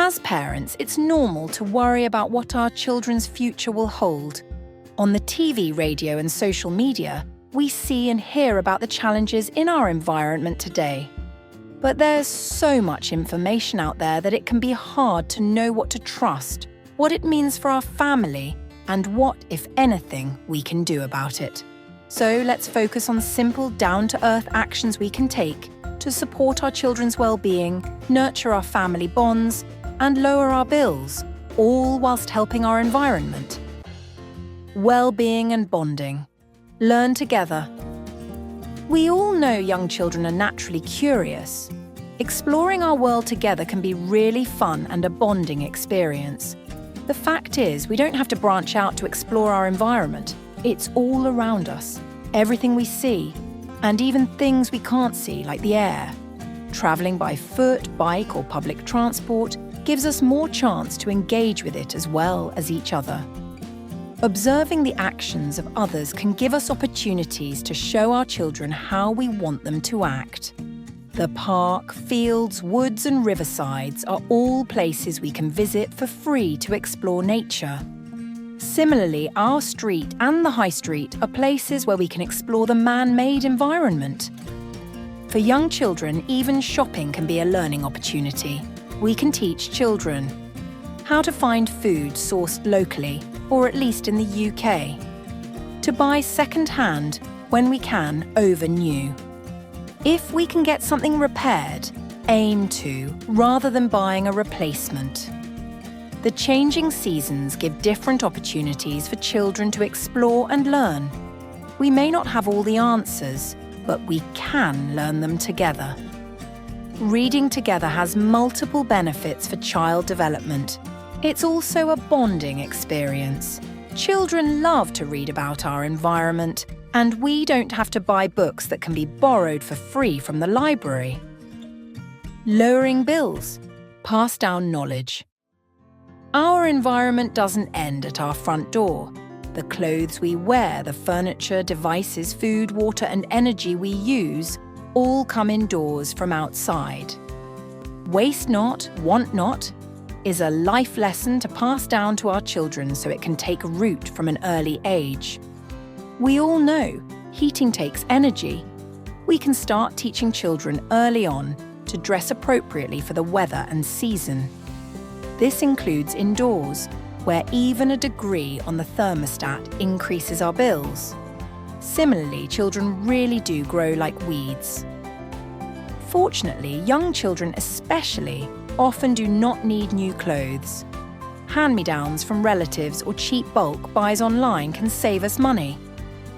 As parents, it's normal to worry about what our children's future will hold. On the TV, radio, and social media, we see and hear about the challenges in our environment today. But there's so much information out there that it can be hard to know what to trust, what it means for our family, and what, if anything, we can do about it. So let's focus on simple, down-to-earth actions we can take to support our children's well-being, nurture our family bonds, and lower our bills, all whilst helping our environment. Well-being and bonding. Learn together. We all know young children are naturally curious. Exploring our world together can be really fun and a bonding experience. The fact is, we don't have to branch out to explore our environment. It's all around us, everything we see, and even things we can't see, like the air. Travelling by foot, bike, or public transport gives us more chance to engage with it as well as each other. Observing the actions of others can give us opportunities to show our children how we want them to act. The park, fields, woods and riversides are all places we can visit for free to explore nature. Similarly, our street and the high street are places where we can explore the man-made environment. For young children, even shopping can be a learning opportunity. We can teach children how to find food sourced locally, or at least in the UK. To buy second-hand when we can over new. If we can get something repaired, aim to, rather than buying a replacement. The changing seasons give different opportunities for children to explore and learn. We may not have all the answers, but we can learn them together. Reading together has multiple benefits for child development. It's also a bonding experience. Children love to read about our environment, and we don't have to buy books that can be borrowed for free from the library. Lowering bills. Pass down knowledge. Our environment doesn't end at our front door. The clothes we wear, the furniture, devices, food, water, and energy we use all come indoors from outside. Waste not, want not is a life lesson to pass down to our children so it can take root from an early age. We all know heating takes energy. We can start teaching children early on to dress appropriately for the weather and season. This includes indoors, where even a degree on the thermostat increases our bills. Similarly, children really do grow like weeds. Fortunately, young children especially often do not need new clothes. Hand-me-downs from relatives or cheap bulk buys online can save us money.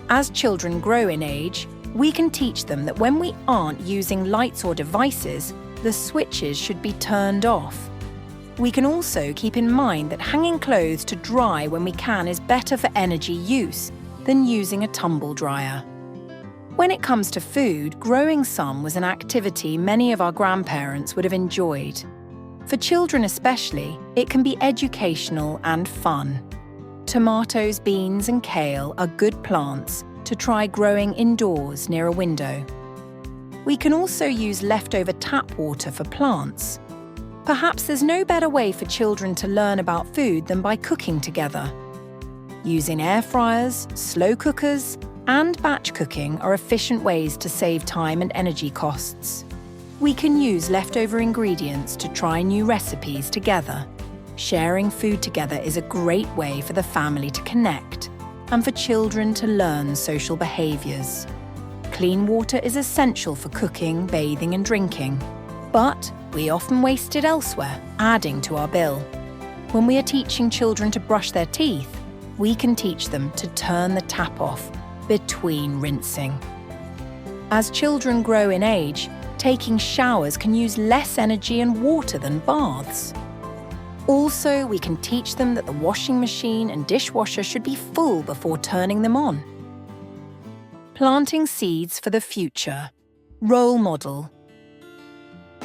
As children grow in age, we can teach them that when we aren't using lights or devices, the switches should be turned off. We can also keep in mind that hanging clothes to dry when we can is better for energy use than using a tumble dryer. When it comes to food, growing some was an activity many of our grandparents would have enjoyed. For children especially, it can be educational and fun. Tomatoes, beans and kale are good plants to try growing indoors near a window. We can also use leftover tap water for plants. Perhaps there's no better way for children to learn about food than by cooking together. Using air fryers, slow cookers, and batch cooking are efficient ways to save time and energy costs. We can use leftover ingredients to try new recipes together. Sharing food together is a great way for the family to connect and for children to learn social behaviours. Clean water is essential for cooking, bathing and drinking. But we often waste it elsewhere, adding to our bill. When we are teaching children to brush their teeth, we can teach them to turn the tap off between rinsing. As children grow in age, taking showers can use less energy and water than baths. Also, we can teach them that the washing machine and dishwasher should be full before turning them on. Planting seeds for the future. Role model.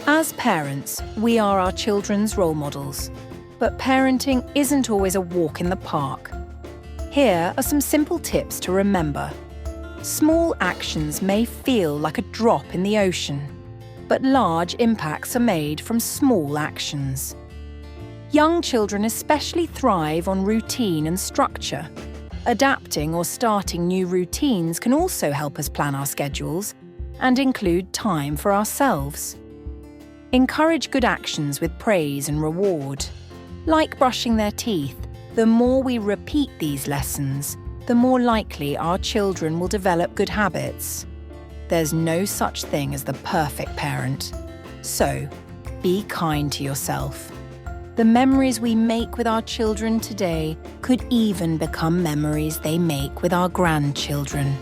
As parents, we are our children's role models. But parenting isn't always a walk in the park. Here are some simple tips to remember. Small actions may feel like a drop in the ocean, but large impacts are made from small actions. Young children especially thrive on routine and structure. Adapting or starting new routines can also help us plan our schedules and include time for ourselves. Encourage good actions with praise and reward. Like brushing their teeth, the more we repeat these lessons, the more likely our children will develop good habits. There's no such thing as the perfect parent. So, be kind to yourself. The memories we make with our children today could even become memories they make with our grandchildren.